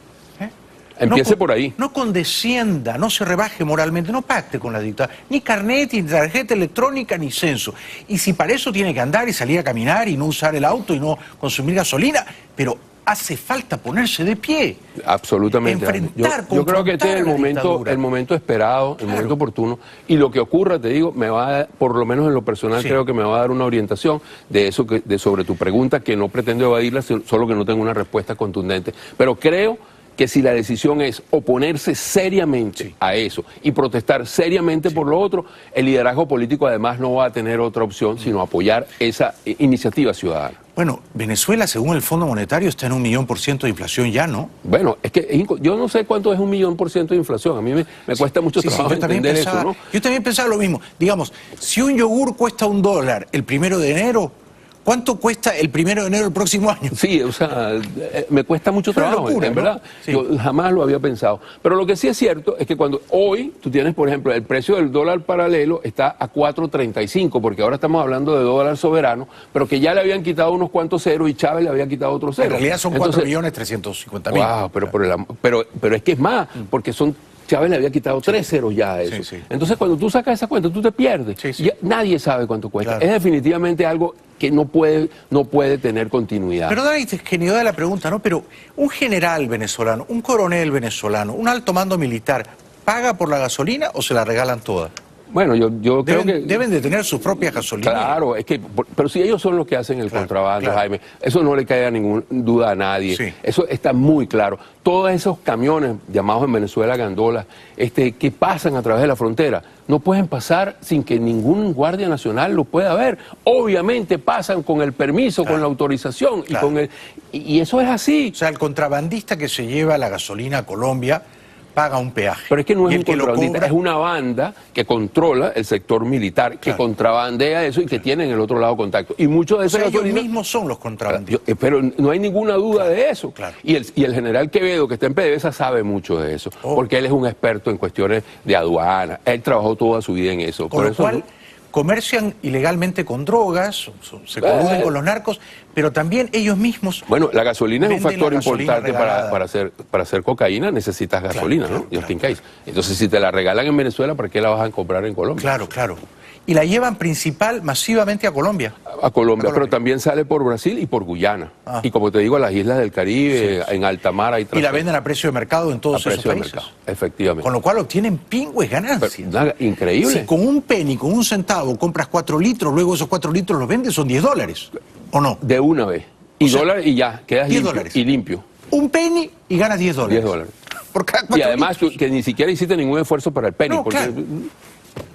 Empiece por ahí. No condescienda, no se rebaje moralmente, no pacte con la dictadura. Ni carnet, ni tarjeta electrónica, ni censo. Y si para eso tiene que andar y salir a caminar y no usar el auto y no consumir gasolina, pero hace falta ponerse de pie. Absolutamente. Yo creo que este es el momento esperado, el momento oportuno. Y lo que ocurra, te digo, me va a dar, por lo menos en lo personal, creo que me va a dar una orientación de eso, sobre tu pregunta, que no pretendo evadirla, solo que no tengo una respuesta contundente. Pero creo que si la decisión es oponerse seriamente a eso y protestar seriamente por lo otro, el liderazgo político además no va a tener otra opción sino apoyar esa iniciativa ciudadana. Bueno, Venezuela, según el Fondo Monetario, está en 1.000.000% de inflación ya, ¿no? Bueno, es que yo no sé cuánto es 1.000.000% de inflación. A mí me cuesta mucho trabajo entender eso, ¿no? Yo también pensaba lo mismo. Digamos, si un yogur cuesta $1 el 1 de enero, ¿cuánto cuesta el 1 de enero del próximo año? Sí, o sea, me cuesta mucho trabajo, locura, en verdad. Sí. Yo jamás lo había pensado. Pero lo que sí es cierto es que cuando hoy tú tienes, por ejemplo, el precio del dólar paralelo está a 4.35, porque ahora estamos hablando de dólar soberano, pero que ya le habían quitado unos cuantos ceros y Chávez le había quitado otros ceros. En realidad son 4.350.000. Wow, pero es que es más, porque Chávez le había quitado 3 ceros ya a eso. Entonces, cuando tú sacas esa cuenta, tú te pierdes. Ya nadie sabe cuánto cuesta. Claro. Es definitivamente algo que no puede tener continuidad. Pero da ingenuidad la pregunta, ¿no? Pero un general venezolano, un coronel venezolano, un alto mando militar, ¿paga por la gasolina o se la regalan toda? Bueno, yo creo que deben de tener sus propias gasolineras. Claro, es que, pero si ellos son los que hacen el contrabando, Jaime, eso no le cae a ninguna duda a nadie. Sí. Eso está muy claro. Todos esos camiones, llamados en Venezuela gandolas, que pasan a través de la frontera, no pueden pasar sin que ningún guardia nacional lo pueda ver. Obviamente pasan con el permiso, con la autorización, y eso es así. O sea, el contrabandista que se lleva la gasolina a Colombia paga un peaje. Pero es que no es un contrabandista, es una banda que controla el sector militar, que contrabandea eso y que tiene en el otro lado contacto. Y muchos de esos ellos mismos son los contrabandistas. Pero no hay ninguna duda de eso. Claro. Y el general Quevedo, que está en PDVSA, sabe mucho de eso, porque él es un experto en cuestiones de aduana. Él trabajó toda su vida en eso. Por lo cual, comercian ilegalmente con drogas, se coluden con los narcos, pero también ellos mismos... Bueno, la gasolina es un factor importante para hacer cocaína, necesitas gasolina, ¿no? Just in case. Entonces, si te la regalan en Venezuela, ¿para qué la vas a comprar en Colombia? Claro. Y la llevan masivamente a Colombia. A Colombia, pero también sale por Brasil y por Guyana. Y como te digo, a las islas del Caribe, en alta mar hay... Y la venden a precio de mercado en todos esos países. Efectivamente. Con lo cual obtienen pingües ganancias. Pero, increíble. Si con un penny, con un centavo, compras 4 litros, luego esos 4 litros los vendes, son $10, ¿o no? De una vez. Y dólares y ya, quedas limpio. Un penny y ganas $10. $10. Por cada 4 y además que ni siquiera hiciste ningún esfuerzo para el penny. No, porque,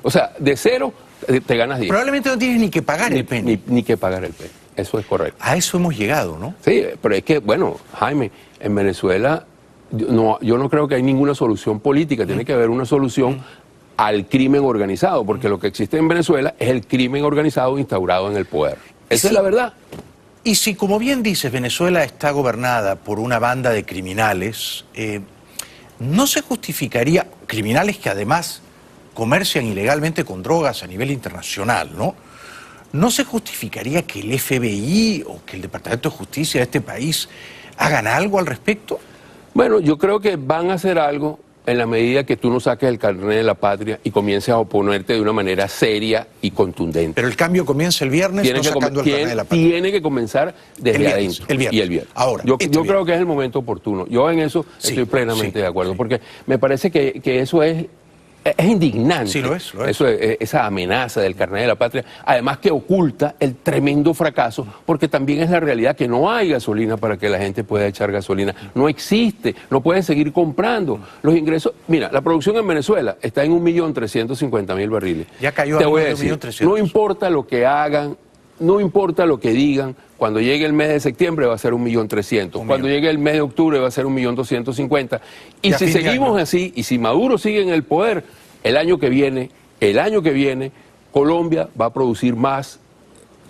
o sea, de cero te ganas 10. Probablemente no tienes ni que pagar el penny. Ni que pagar el penny. Eso es correcto. A eso hemos llegado, ¿no? Sí, pero es que, bueno, Jaime, en Venezuela yo no creo que hay ninguna solución política. Tiene que haber una solución al crimen organizado, porque lo que existe en Venezuela es el crimen organizado instaurado en el poder. Esa es la verdad. Y si, como bien dices, Venezuela está gobernada por una banda de criminales, ¿no se justificaría, criminales que además comercian ilegalmente con drogas a nivel internacional, ¿no? ¿No se justificaría que el FBI o que el Departamento de Justicia de este país hagan algo al respecto? Bueno, yo creo que van a hacer algo en la medida que tú no saques el carnet de la patria y comiences a oponerte de una manera seria y contundente. Pero el cambio comienza el viernes, no sacando el carnet de la patria. Tiene que comenzar desde adentro. El viernes. Y el viernes. Ahora, yo creo que es el momento oportuno. Yo en eso estoy plenamente de acuerdo, porque me parece que eso es indignante. Sí, lo es. Eso esa amenaza del carnet de la patria, además que oculta el tremendo fracaso, porque también es la realidad que no hay gasolina para que la gente pueda echar gasolina. No existe, no pueden seguir comprando. Los ingresos, mira, la producción en Venezuela está en 1.350.000 barriles. Ya cayó a 1.300.000. No importa lo que hagan, no importa lo que digan, cuando llegue el mes de septiembre va a ser 1.300.000. Cuando llegue el mes de octubre va a ser 1.250.000. Y si seguimos así, y si Maduro sigue en el poder, el año que viene, Colombia va a producir más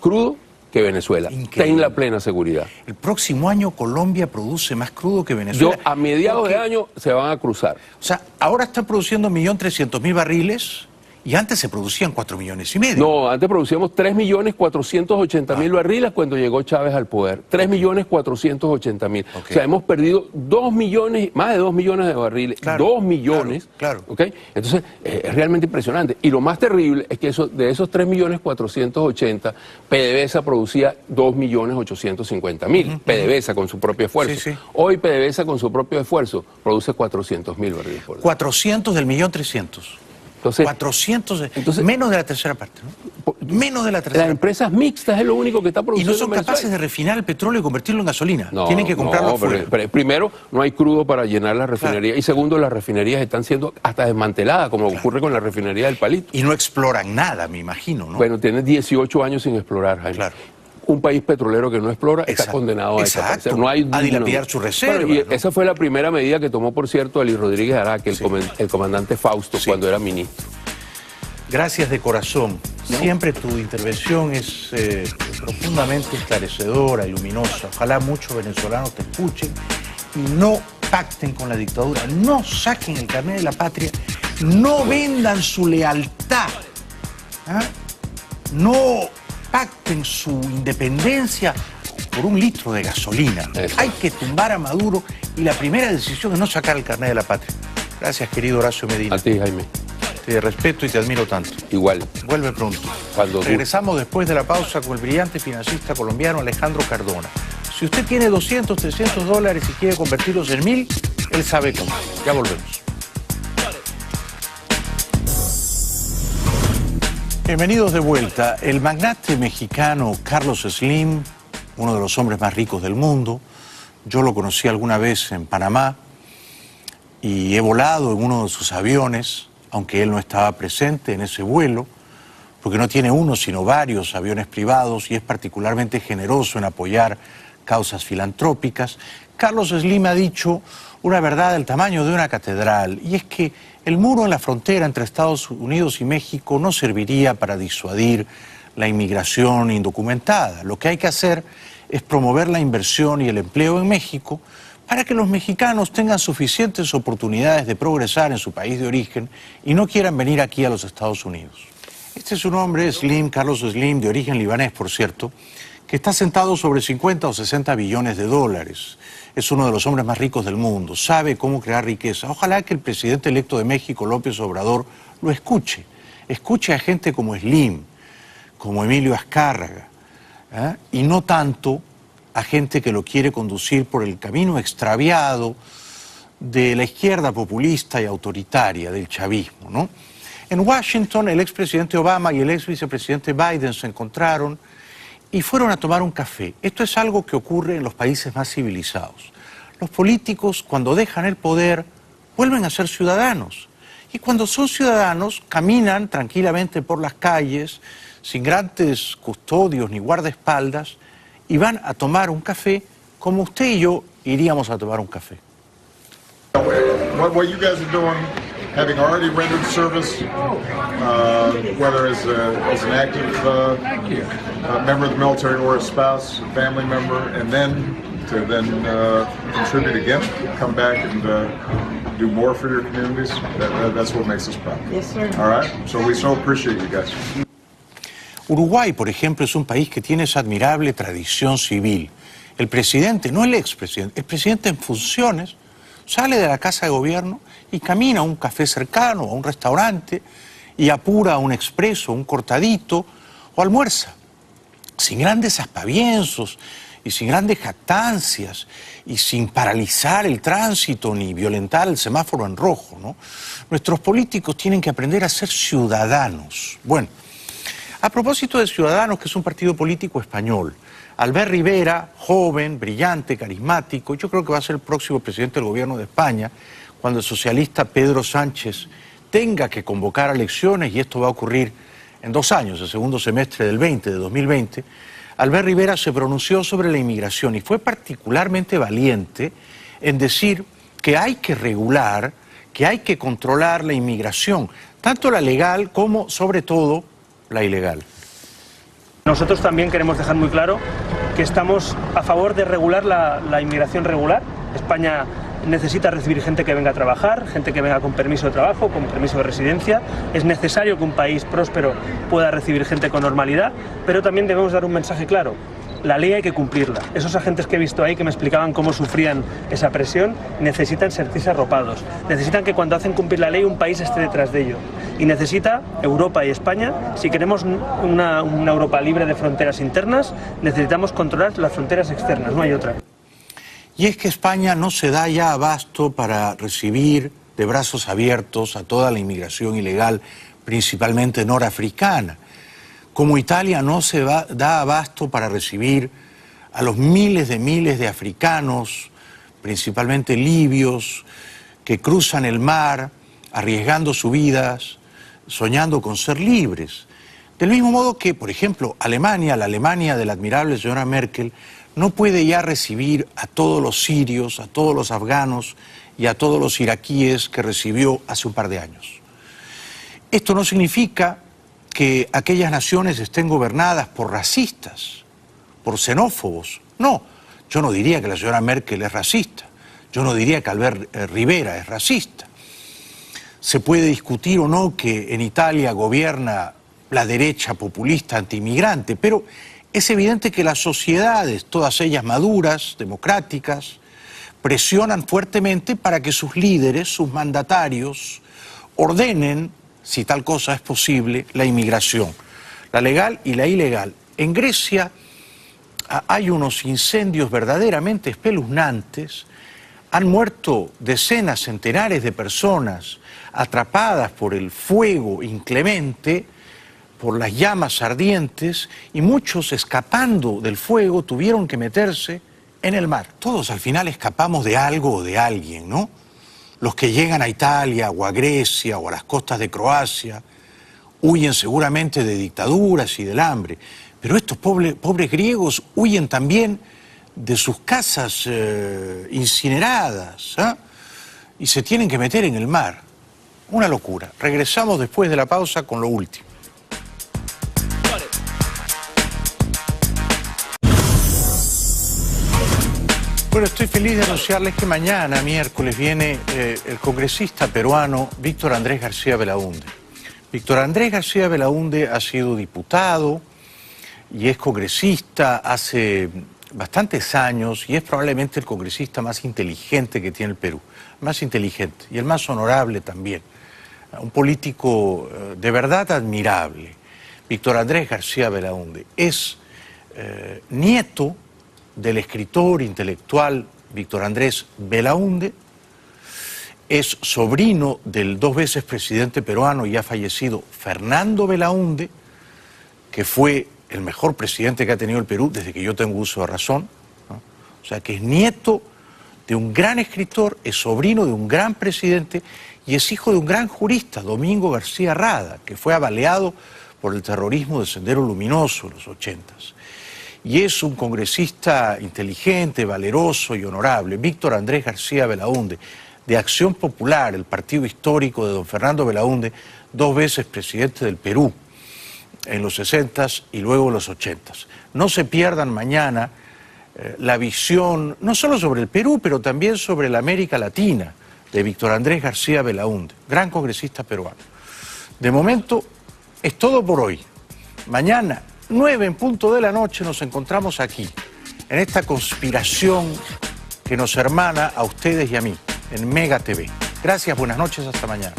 crudo que Venezuela. Ten la plena seguridad. El próximo año Colombia produce más crudo que Venezuela. A mediados de año se van a cruzar. O sea, ahora están produciendo 1.300.000 barriles y antes se producían 4,5 millones. No, antes producíamos 3.480.000 barriles cuando llegó Chávez al poder. 3.480.000. O sea, hemos perdido 2 millones, más de 2 millones de barriles. Claro, 2 millones. Claro. ¿Okay? Entonces, es realmente impresionante. Y lo más terrible es que de esos 3.480.000, PDVSA producía 2.850.000. PDVSA con su propio esfuerzo. Sí, sí. Hoy PDVSA con su propio esfuerzo produce 400.000 barriles por día. 400 del 1.300.000. Entonces, 400, menos de la tercera parte, ¿no? Menos de la tercera Las empresas mixtas es lo único que está parte. Y produciendo. no son capaces de refinar el petróleo y convertirlo en gasolina. Tienen que comprarlo afuera. Pero primero, no hay crudo para llenar la refinería. Y segundo, las refinerías están siendo hasta desmanteladas, como ocurre con la refinería del Palito. Y no exploran nada, me imagino, ¿no? Bueno, tienen 18 años sin explorar, Jaime. Claro. Un país petrolero que no explora está condenado a desaparecer. No hay, a dilapidar su reserva. Bueno, y esa fue la primera medida que tomó, por cierto, Eli Rodríguez Araque, el comandante Fausto, cuando era ministro. Gracias de corazón. Siempre tu intervención es profundamente esclarecedora y luminosa. Ojalá muchos venezolanos te escuchen y no pacten con la dictadura, no saquen el carnet de la patria, no vendan su lealtad, no pacten su independencia por un litro de gasolina. Hay que tumbar a Maduro y la primera decisión es no sacar el carnet de la patria. Gracias, querido Horacio Medina. A ti, Jaime. Te respeto y te admiro tanto. Igual. Vuelve pronto. Regresamos después de la pausa con el brillante financista colombiano Alejandro Cardona. Si usted tiene 200, 300 dólares y quiere convertirlos en 1.000, él sabe cómo. Ya volvemos. Bienvenidos de vuelta. El magnate mexicano Carlos Slim, uno de los hombres más ricos del mundo, yo lo conocí alguna vez en Panamá y he volado en uno de sus aviones, aunque él no estaba presente en ese vuelo, porque no tiene uno sino varios aviones privados y es particularmente generoso en apoyar causas filantrópicas. Carlos Slim ha dicho una verdad del tamaño de una catedral, y es que el muro en la frontera entre Estados Unidos y México no serviría para disuadir la inmigración indocumentada. Lo que hay que hacer es promover la inversión y el empleo en México para que los mexicanos tengan suficientes oportunidades de progresar en su país de origen y no quieran venir aquí a los Estados Unidos. Este es un hombre, Slim, Carlos Slim, de origen libanés, por cierto, que está sentado sobre 50 o 60 billones de dólares. Es uno de los hombres más ricos del mundo, sabe cómo crear riqueza. Ojalá que el presidente electo de México, López Obrador, lo escuche. Escuche a gente como Slim, como Emilio Azcárraga, y no tanto a gente que lo quiere conducir por el camino extraviado de la izquierda populista y autoritaria, del chavismo, ¿no? En Washington, el expresidente Obama y el ex vicepresidente Biden se encontraron y fueron a tomar un café. Esto es algo que ocurre en los países más civilizados. Los políticos, cuando dejan el poder, vuelven a ser ciudadanos. Y cuando son ciudadanos, caminan tranquilamente por las calles, sin grandes custodios ni guardaespaldas, y van a tomar un café como usted y yo iríamos a tomar un café. What you guys are doing, having already rendered service, whether as an active member of the military or a spouse, a family member, and then to contribute again, come back and do more for your communities, that's what makes us proud. Yes, sir. All right? So we so appreciate you guys. Uruguay, por ejemplo, es un país que tiene esa admirable tradición civil. El presidente, no el expresidente, el presidente en funciones, sale de la casa de gobierno y camina a un café cercano, a un restaurante, y apura a un expreso, un cortadito, o almuerza, sin grandes aspaviensos y sin grandes jactancias, y sin paralizar el tránsito ni violentar el semáforo en rojo, ¿no? Nuestros políticos tienen que aprender a ser ciudadanos. Bueno, a propósito de Ciudadanos, que es un partido político español, Albert Rivera, joven, brillante, carismático, yo creo que va a ser el próximo presidente del gobierno de España, cuando el socialista Pedro Sánchez tenga que convocar elecciones, y esto va a ocurrir en 2 años, el segundo semestre del 2020, Albert Rivera se pronunció sobre la inmigración y fue particularmente valiente en decir que hay que regular, que hay que controlar la inmigración, tanto la legal como, sobre todo, la ilegal. Nosotros también queremos dejar muy claro que estamos a favor de regular la inmigración regular. España necesita recibir gente que venga a trabajar, gente que venga con permiso de trabajo, con permiso de residencia. Es necesario que un país próspero pueda recibir gente con normalidad, pero también debemos dar un mensaje claro. La ley hay que cumplirla. Esos agentes que he visto ahí que me explicaban cómo sufrían esa presión necesitan sentirse arropados. Necesitan que cuando hacen cumplir la ley un país esté detrás de ello. Y necesita Europa y España, si queremos una Europa libre de fronteras internas, necesitamos controlar las fronteras externas, no hay otra. Y es que España no se da ya abasto para recibir de brazos abiertos a toda la inmigración ilegal, principalmente norafricana. Como Italia no se da abasto para recibir a los miles de africanos, principalmente libios, que cruzan el mar arriesgando sus vidas, soñando con ser libres. Del mismo modo que, por ejemplo, Alemania, la Alemania de la admirable señora Merkel, no puede ya recibir a todos los sirios, a todos los afganos y a todos los iraquíes que recibió hace un par de años. Esto no significa que aquellas naciones estén gobernadas por racistas, por xenófobos. No, yo no diría que la señora Merkel es racista, yo no diría que Albert Rivera es racista. Se puede discutir o no que en Italia gobierna la derecha populista antiinmigrante, pero es evidente que las sociedades, todas ellas maduras, democráticas, presionan fuertemente para que sus líderes, sus mandatarios, ordenen, si tal cosa es posible, la inmigración, la legal y la ilegal. En Grecia hay unos incendios verdaderamente espeluznantes, han muerto decenas, centenares de personas atrapadas por el fuego inclemente, por las llamas ardientes, y muchos escapando del fuego tuvieron que meterse en el mar. Todos al final escapamos de algo o de alguien, ¿no? Los que llegan a Italia o a Grecia o a las costas de Croacia huyen seguramente de dictaduras y del hambre, pero estos pobres griegos huyen también de sus casas incineradas, ¿eh? Y se tienen que meter en el mar. Una locura. Regresamos después de la pausa con lo último. Bueno, estoy feliz de anunciarles que mañana, miércoles, viene el congresista peruano Víctor Andrés García Belaúnde. Víctor Andrés García Belaúnde ha sido diputado y es congresista hace bastantes años y es probablemente el congresista más inteligente que tiene el Perú. Más inteligente y el más honorable también. Un político de verdad admirable. Víctor Andrés García Belaúnde es nieto del escritor intelectual Víctor Andrés Belaúnde, es sobrino del 2 veces presidente peruano ya fallecido Fernando Belaúnde, que fue el mejor presidente que ha tenido el Perú desde que yo tengo uso de razón, ¿no? O sea que es nieto de un gran escritor, es sobrino de un gran presidente y es hijo de un gran jurista, Domingo García Rada, que fue abaleado por el terrorismo de Sendero Luminoso en los 80s. Y es un congresista inteligente, valeroso y honorable, Víctor Andrés García Belaúnde, de Acción Popular, el partido histórico de don Fernando Belaúnde, 2 veces presidente del Perú, en los 60s y luego en los 80s. No se pierdan mañana la visión, no solo sobre el Perú, pero también sobre la América Latina, de Víctor Andrés García Belaúnde, gran congresista peruano. De momento, es todo por hoy. Mañana, 9 en punto de la noche, nos encontramos aquí, en esta conspiración que nos hermana a ustedes y a mí, en Mega TV. Gracias, buenas noches, hasta mañana.